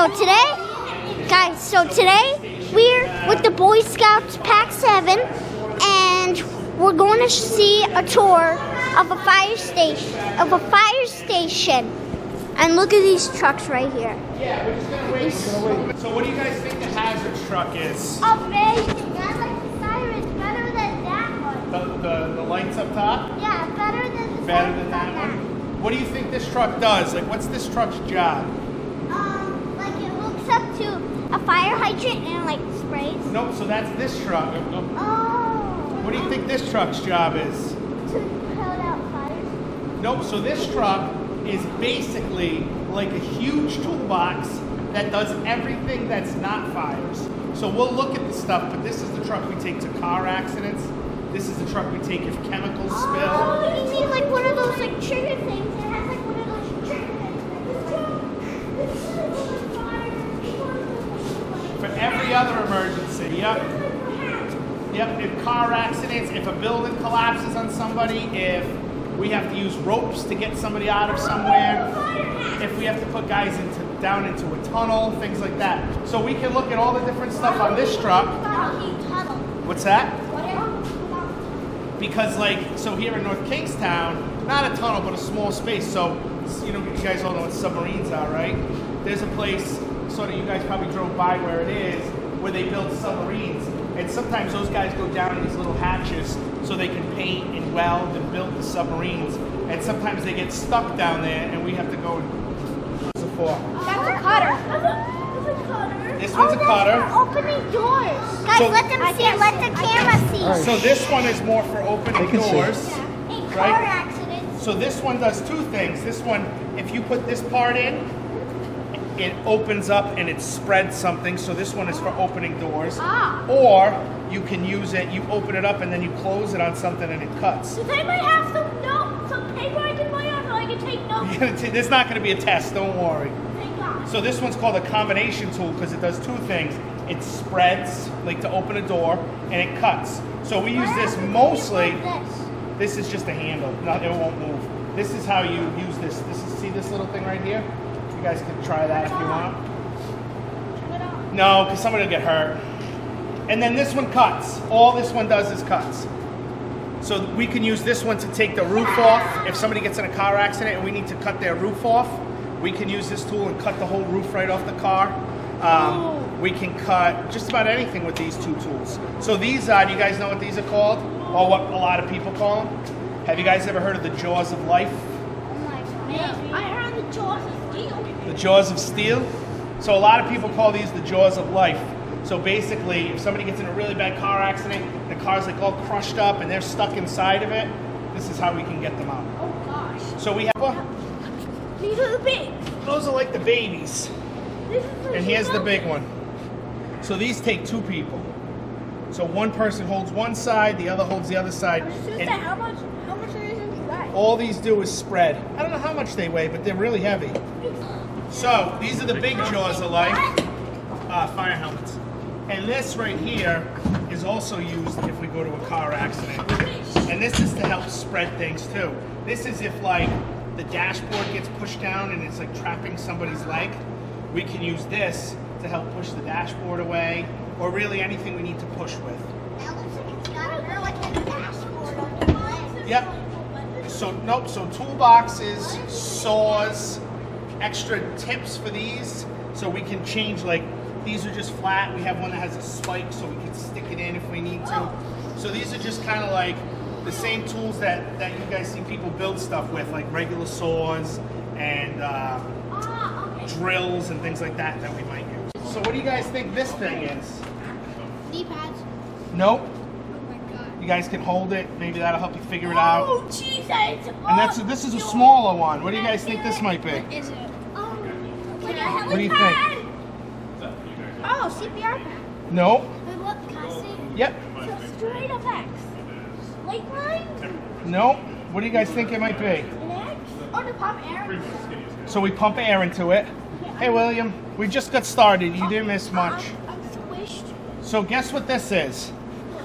So today we're with the Boy Scouts Pack 7, and we're going to see a tour of a fire station. And look at these trucks right here. Yeah, we're just gonna wait. So what do you guys think the hazard truck is? Amazing! I like the sirens better than that one. The lights up top? Yeah, better than the Better than that one? What do you think this truck does? Like, what's this truck's job? Like it hooks up to a fire hydrant and like sprays. Nope, so that's this truck. Oh. What do you think this truck's job is? To put out fires? Nope, so this truck is basically like a huge toolbox that does everything that's not fires. So we'll look at the stuff, but this is the truck we take to car accidents. This is the truck we take if chemicals spill. Oh, you need like one of those like trigger things. It has like one of those trigger things. For every other emergency, yep. Yep, if car accidents, if a building collapses on somebody, if we have to use ropes to get somebody out of somewhere, if we have to put guys down into a tunnel, things like that. So we can look at all the different stuff on this truck. What's that? Because so here in North Kingstown, not a tunnel, but a small space. So, you guys all know what submarines are, right? There's a place, sort of, you guys probably drove by where it is, where they build submarines. And sometimes those guys go down in these little hatches so they can paint and weld and build the submarines. And sometimes they get stuck down there and we have to go and use it for. That's a cutter. This one's a cutter. Opening doors. Guys, let them see. Let the camera see. Right. So this one is more for opening doors. In car accidents. So this one does two things. This one, if you put this part in, it opens up and it spreads something. So this one is for opening doors. Or you can use it, you open it up and then you close it on something and it cuts. Does anybody have some paper I can write on so I can take notes? There's not going to be a test, don't worry. Thank God. So this one's called a combination tool because it does two things. It spreads, like to open a door, and it cuts. So we use this mostly. This is just a handle. No, it won't move. This is how you use this. See this little thing right here? You guys can try that if you want. No, because somebody will get hurt. And then this one cuts. All this one does is cuts. So we can use this one to take the roof off. If somebody gets in a car accident and we need to cut their roof off, we can use this tool and cut the whole roof right off the car. We can cut just about anything with these two tools. So these, do you guys know what these are called? Or what a lot of people call them? Have you guys ever heard of the jaws of life? I heard the jaws of steel. The jaws of steel? So a lot of people call these the jaws of life. So basically, if somebody gets in a really bad car accident, the car's like all crushed up and they're stuck inside of it, this is how we can get them out. Oh gosh. So we have These are the big. those are like the babies. And here's the big one. So these take two people. So one person holds one side, the other holds the other side. And how much are these weigh? all these do is spread. I don't know how much they weigh, but they're really heavy. So these are the big jaws of life. Fire helmets. And this right here is also used if we go to a car accident. And this is to help spread things too. This is if the dashboard gets pushed down and it's like trapping somebody's leg. We can use this to help push the dashboard away, or really anything we need to push with. That looks like it's got a dashboard on your leg. Yep. So nope. So toolboxes, saws, extra tips for these, so we can change. These are just flat. We have one that has a spike, so we can stick it in if we need to. So these are just kind of like the same tools that you guys see people build stuff with, like regular saws and drills and things like that we might use. So what do you guys think this thing is? Knee pads. Nope. Oh my God. You guys can hold it. Maybe that'll help you figure it out. Oh Jesus! And this is a smaller one. What do you guys think this might be? What is it? What do you think? Oh, CPR pad. Nope. Wait, what? Can I see? Yep. So straight effects. Lake line? Nope. What do you guys think it might be? An X? Or to pump air? So we pump air into it. Hey William, we just got started. You didn't miss much. I'm squished. So guess what this is?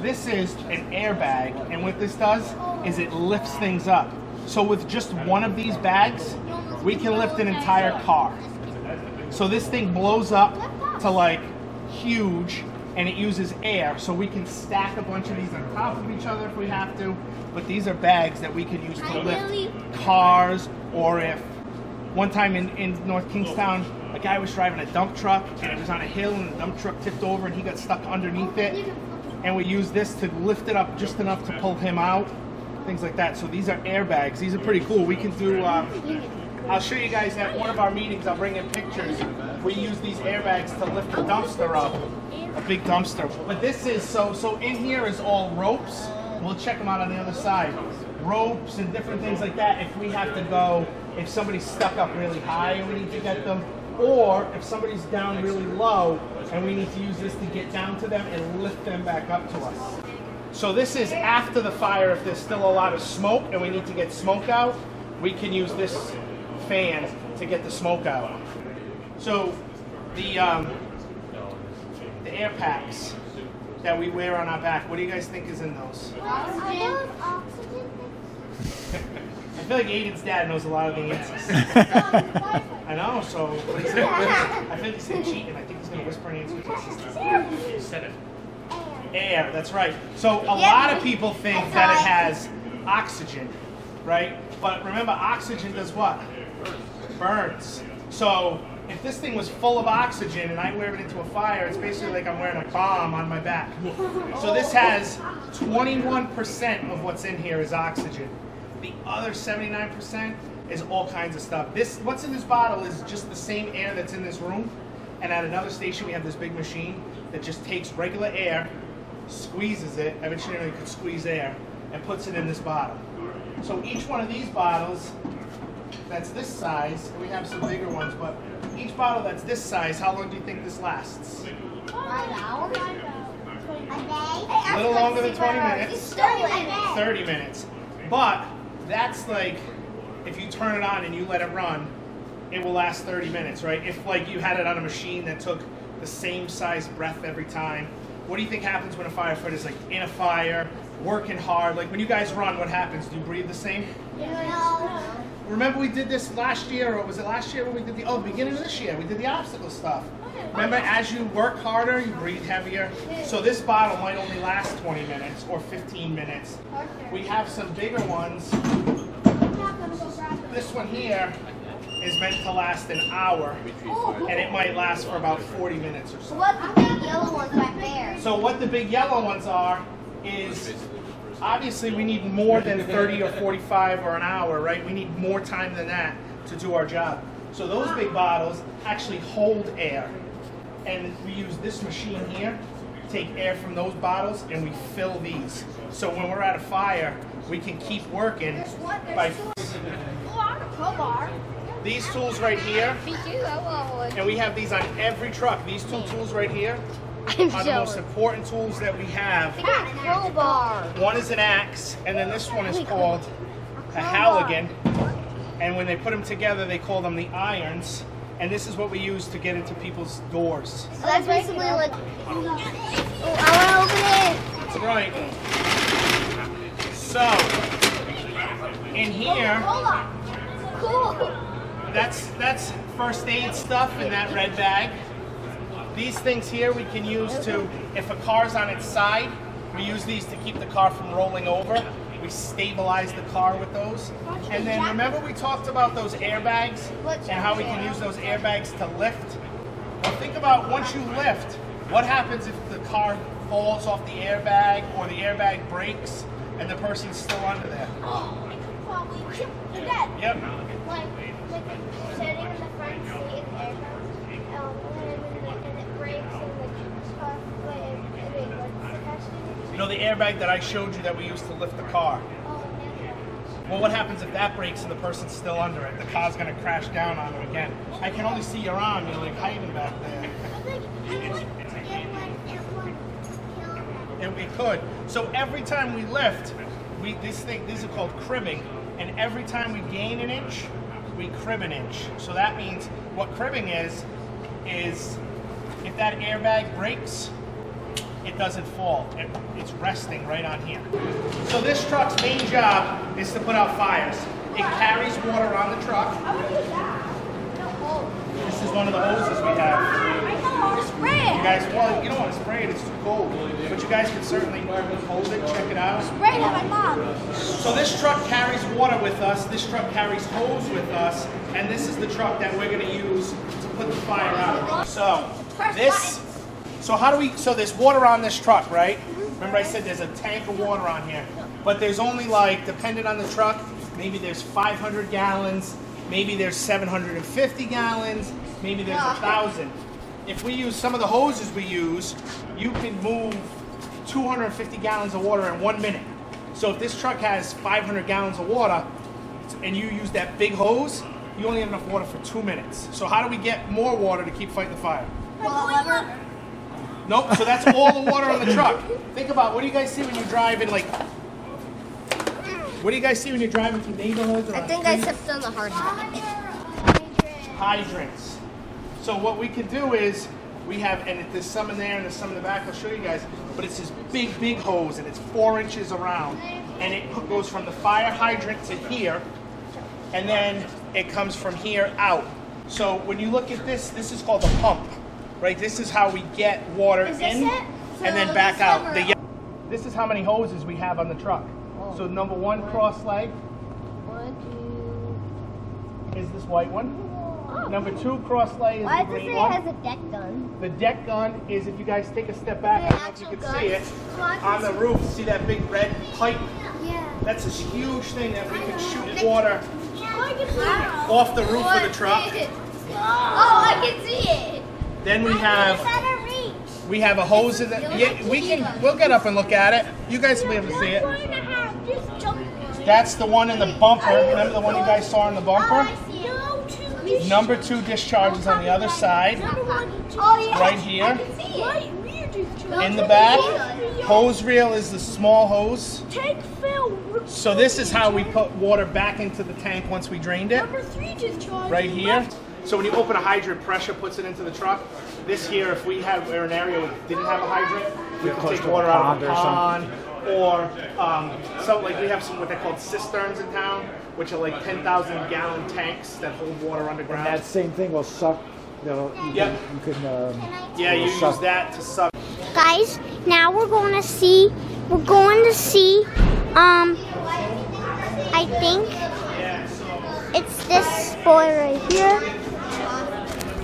This is an airbag, and what this does is it lifts things up. So with just one of these bags, we can lift an entire car. So this thing blows up to like huge, and it uses air. So we can stack a bunch of these on top of each other if we have to. But these are bags that we can use to lift cars, or if one time in North Kingstown, a guy was driving a dump truck and it was on a hill and the dump truck tipped over and he got stuck underneath it. And we use this to lift it up just enough to pull him out. Things like that. So these are airbags. These are pretty cool. We can do, I'll show you guys at one of our meetings, I'll bring in pictures. We use these airbags to lift a dumpster up, a big dumpster. But this is, so in here is all ropes. We'll check them out on the other side. Ropes and different things like that if we have to go, if somebody's stuck up really high and we need to get them, or if somebody's down really low and we need to use this to get down to them and lift them back up to us. So this is after the fire. If there's still a lot of smoke and we need to get smoke out, we can use this fan to get the smoke out. So the air packs that we wear on our back, what do you guys think is in those? Oxygen. I feel like Aiden's dad knows a lot of the answers. I know, so what he said, I think he said cheating. I think he's going to whisper an answer to his sister. He said it. Air, that's right. So a lot of people think that it has oxygen, right? But remember, oxygen does what? Burns. So if this thing was full of oxygen and I wear it into a fire, it's basically like I'm wearing a bomb on my back. So this has 21% of what's in here is oxygen. The other 79% is all kinds of stuff. What's in this bottle is just the same air that's in this room. And at another station, we have this big machine that just takes regular air, squeezes it, eventually you could squeeze air, and puts it in this bottle. So each one of these bottles that's this size, and we have some bigger ones, but each bottle that's this size, how long do you think this lasts? 5 hours? A little longer than 20 minutes. 30 minutes. But that's like, if you turn it on and you let it run, it will last 30 minutes, right? If like you had it on a machine that took the same size breath every time, what do you think happens when a firefighter's like in a fire, working hard? Like when you guys run, what happens? Do you breathe the same? No. Remember we did this last year, or was it last year when we did the beginning of this year, we did the obstacle stuff. Remember, as you work harder, you breathe heavier. So this bottle might only last 20 minutes or 15 minutes. We have some bigger ones. This one here is meant to last an hour, and it might last for about 40 minutes or so. What the big yellow ones back there? So what the big yellow ones are is, obviously we need more than 30 or 45 or an hour, right? We need more time than that to do our job. So those big bottles actually hold air. And we use this machine here, take air from those bottles, and we fill these. So when we're at a fire, we can keep working by these tools right here. Me too, I want one. And we have these on every truck. These two tools right here are the most important tools that we have. Crowbar. One is an axe, and then this one is called a halligan. And when they put them together, they call them the irons. And this is what we use to get into people's doors. So that's basically like, oh, I want to open it. That's right. So, in here, Hold on. Cool. that's first aid stuff in that red bag. These things here we can use to, if a car's on its side, we use these to keep the car from rolling over. We stabilize the car with those. And then remember we talked about those airbags and how we can use those airbags to lift? Well, think about once you lift, what happens if the car falls off the airbag or the airbag breaks and the person's still under there? Probably chip the dead. Yep. Like sitting in the front seat of the aircraft, and it breaks and the car, what's the question? You know the airbag that I showed you that we used to lift the car? Well, what happens if that breaks and the person's still under it? The car's going to crash down on them again. I can only see your arm. You're like hiding back there. And we could. So every time we lift, these are called cribbing. And every time we gain an inch, we crib an inch. So that means what cribbing is if that airbag breaks, it doesn't fall. It's resting right on here. So this truck's main job is to put out fires. It carries water on the truck. This is one of the hoses we have. Spray You it. guys, well, you don't want to spray it, it's too cold. But you guys can certainly hold it, check it out. Spray it at my mom. So this truck carries water with us, this truck carries hose with us, and this is the truck that we're gonna use to put the fire out. So there's water on this truck, right? Remember I said there's a tank of water on here, but there's only like, depending on the truck, maybe there's 500 gallons, maybe there's 750 gallons, maybe there's 1,000. If we use some of the hoses we use, you can move 250 gallons of water in 1 minute. So if this truck has 500 gallons of water and you use that big hose, you only have enough water for 2 minutes. So how do we get more water to keep fighting the fire? Nope, so that's all the water on the truck. Think about, what do you guys see when you're driving, like, what do you guys see when you're driving through neighborhoods? Or I think I stepped on the hard hat. Hydrants. So what we can do is, we have, and there's some in there and there's some in the back, I'll show you guys, but it's this big, big hose and it's 4 inches around. And it goes from the fire hydrant to here, and then it comes from here out. So when you look at this, this is called a pump, right? This is how we get water in and then back out. This is how many hoses we have on the truck. So number 1 cross leg is this white one. Number 2 cross leg is the green one. Why does it say it has a deck gun? The deck gun is, if you guys take a step back, I don't know if you can see it, on the roof, see that big red pipe? Yeah. That's a huge thing that we can shoot water off the roof of the truck. Oh, I can see it. Then we have a hose in the, we'll get up and look at it. You guys will be able to see it. That's the one in the bumper. Remember the one you guys saw in the bumper? Number 2 discharges on the other side, right here. In the back, hose reel is the small hose. So this is how we put water back into the tank once we drained it. Right here. So when you open a hydrant, pressure puts it into the truck. This here, if we had an area where we didn't have a hydrant, we could take water out of a pond, or so like we have some what they call cisterns in town, which are like 10,000 gallon tanks that hold water underground. And that same thing will suck. You know, you can yeah, you use that to suck. Guys, now we're going to see. I think it's this boy right here.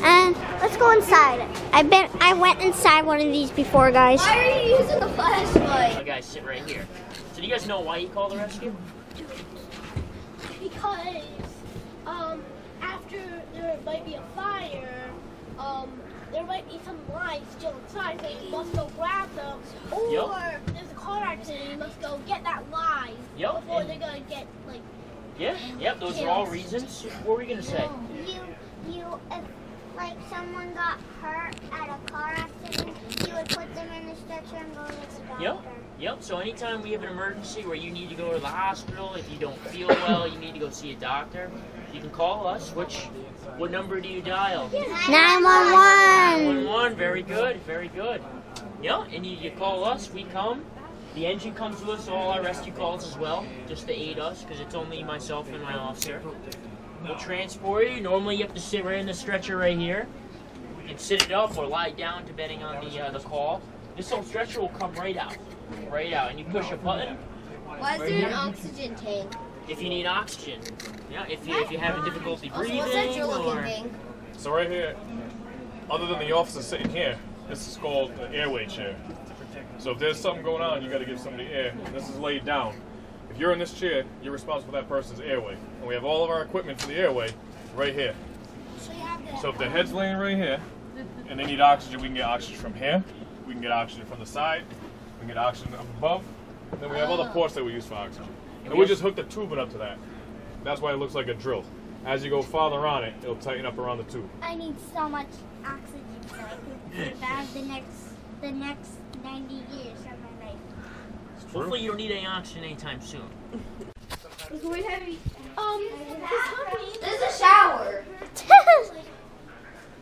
And let's go inside. I went inside one of these before, guys. Why are you using the flashlight? The guys sit right here. So do you guys know why you call the rescue? Because after there might be a fire, there might be some lines still inside, so you must go grab them. Or there's a car accident, you must go get that line before they're gonna get like. Yeah, those are all reasons. What were we gonna say? If like someone got hurt at a car accident, you would put them in a stretcher and go to the doctor. Yep. So anytime we have an emergency where you need to go to the hospital, if you don't feel well, you need to go see a doctor, you can call us. What number do you dial? 911. 911. Very good. Very good. Yeah, and you call us. We come. The engine comes with us, all our rescue calls as well, just to aid us, because it's only myself and my officer. We'll transport you. Normally you have to sit right in the stretcher right here. You can sit it up or lie down depending on the call. This whole stretcher will come right out, and you push a button. Why is there an oxygen tank? If you need oxygen. Yeah, if you're having difficulty breathing. What's that looking thing? So right here, other than the officer sitting here, this is called the airway chair. So if there's something going on, you got to give somebody air. This is laid down. If you're in this chair, you're responsible for that person's airway. And we have all of our equipment for the airway right here. So if their head's laying right here, and they need oxygen, we can get oxygen from here. We can get oxygen from the side. We can get oxygen up above. Then we have other ports that we use for oxygen. And we just hook the tubing up to that. That's why it looks like a drill. As you go farther on it, it'll tighten up around the tube. I need so much oxygen so I can survive the next 90 years of my life. Hopefully you don't need any oxygen anytime soon. It's very heavy. There's a shower.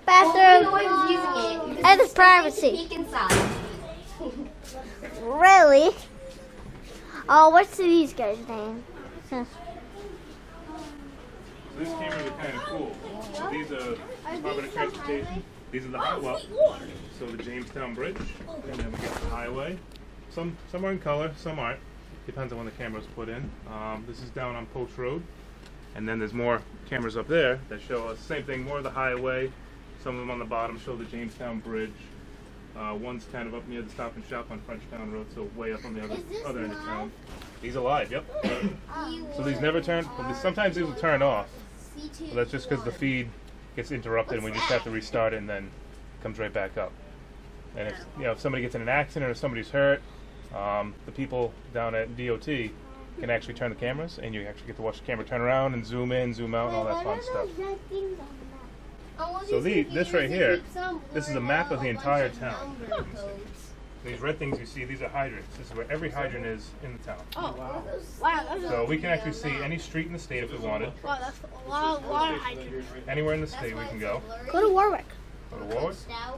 Bathroom. No one's using it. And it's privacy. Peek inside. Really? Oh, what's these guys' name? These cameras are kind of cool. So these are Department of Transportation. These are the so the Jamestown Bridge, and then we got the highway. Some are in color, some aren't. Depends on when the camera's put in. This is down on Post Road, and then there's more cameras up there that show us same thing, more of the highway. Some of them on the bottom show the Jamestown Bridge. One's kind of up near the Stop and Shop on Frenchtown Road, so way up on the other end of town. These are live, yep. So these never turn. Well, sometimes these will turn off. But that's just because the feed gets interrupted, and we just have to restart it, and then it comes right back up. And if somebody gets in an accident or somebody's hurt, the people down at DOT can actually turn the cameras, and you actually get to watch the camera turn around and zoom in, zoom out, and all that fun stuff. So this right here, this is a map of the entire town. These red things you see, these are hydrants. This is where every hydrant is in the town. Oh, wow. So we can actually see any street in the state if we wanted. Wow, that's a lot of hydrants. Anywhere in the state we can go. Go to Warwick. Go to Warwick. Yeah,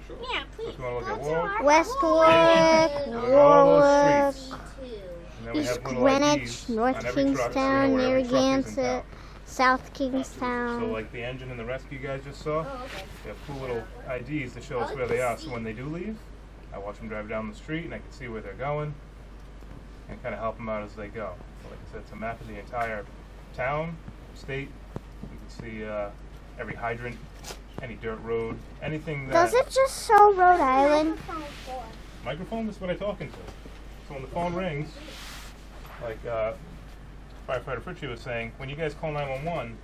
So please. if you want to look at Warwick, West look Warwick, at all Warwick, those streets. And then we East have little Greenwich, IDs North on every truck, so Kingstown, we know where every truck is in Narragansett, town. South So Kingstown. like the engine and the rescue you guys just saw, they have cool little IDs to show us where they are. So when they do leave, I watch them drive down the street and I can see where they're going and kind of help them out as they go. So like I said, it's a map of the entire town, state. You can see every hydrant, any dirt road, anything that... Does it just show Rhode Island? Microphone is what I'm talking to. So when the phone rings, like Firefighter Fritchie was saying, when you guys call 911,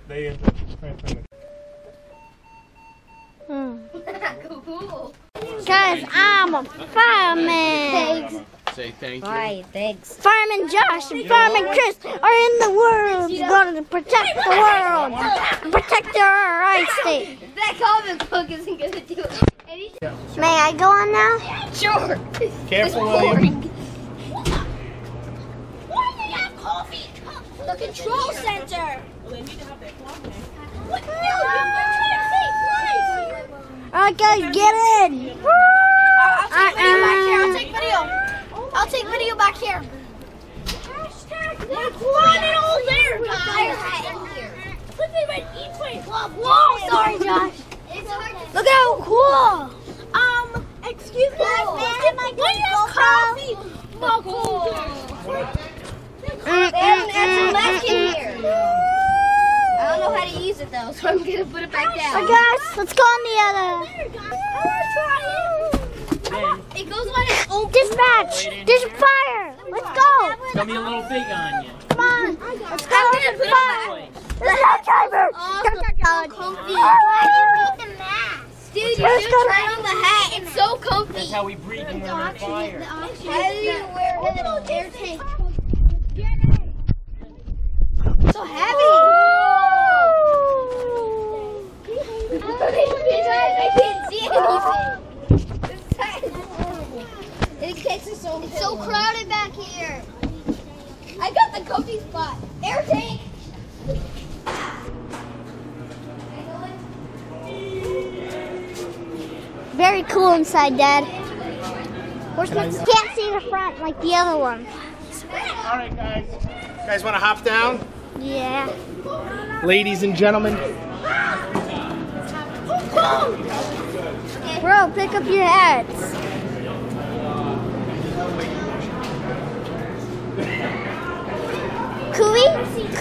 they end up transferring Cool. Guys, I'm a fireman. Say thank you. Alright, thanks. Fireman Josh and Fireman Chris are in the world going to protect the world. Protect our right state. That comic book isn't gonna do it. May I go on now? Sure. Careful, William. Why do they have coffee? The control center. Well, they need to have their coffee. What? No, you're trying to say please. Alright guys, get in. I'll take video. I'll take video back here. Run it all there, guys. Put me right eat club. Whoa, sorry, Josh. Look at how cool. Excuse me, what is coffee? No cool. There's a left in here. I don't know how to use it though, so I'm gonna put it back down. Alright guys, let's go on the other. I want to try it. It goes on its own. Dispatch, there's a fire. Let's go. Tell me a little big on you. Come on, let's go. There's a fire. There's no timer. Comfy. I need the mask. Dude, you Let's should go. try on the hat. It's so comfy. That's how we breathe when we're on fire. How do you wear an air tank? So heavy. I can't see anything. It's so crowded back here. I got the comfy spot. Air tank. Very cool inside, Dad. Can't see the front like the other one. All right, guys. You guys want to hop down? Yeah. Ladies and gentlemen. Bro, pick up your hats. Could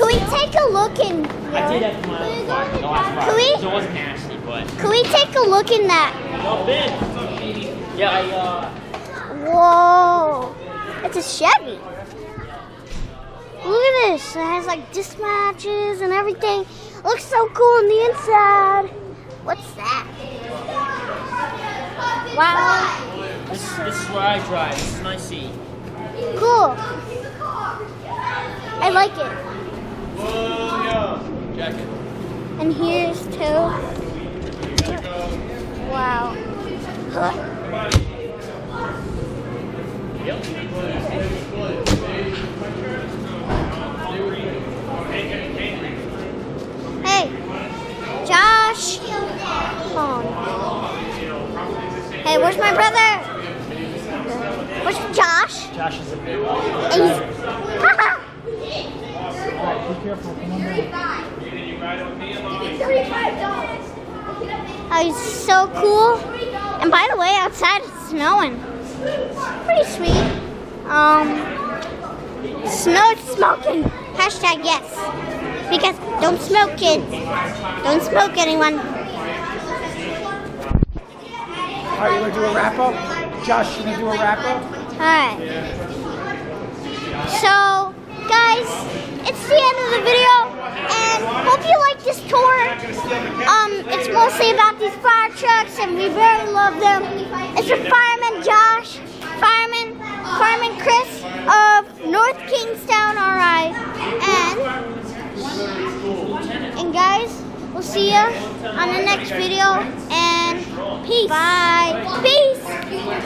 we take a look in? I did that for my own fire. No, that's Can we- right. So it wasn't nasty, but... Could we take a look in that? Jump in. Yeah, Whoa. It's a Chevy. Look at this. It has like dispatches and everything. It looks so cool on the inside. What's that? Wow. This is where I drive. This is my seat. Cool. I like it. Jacket. And here's two. Wow. Hey, Josh. Phone. Hey, where's my brother? Where's Josh? Josh is a big And he's... Be careful. Come on down. It's so cool. And by the way, outside it's snowing. Pretty sweet. Snow's smoking. Hashtag yes. Because don't smoke, kids. Don't smoke, anyone. All right, you want to do a wrap-up? Josh, you want to do a wrap-up? Alright. So, guys, it's the end of the video. And hope you like this tour. It's mostly about these fire trucks, and we very love them. It's for Fireman Josh, Fireman Chris of North Kingstown, RI. And guys, we'll see you on the next video. And peace. Bye. Peace.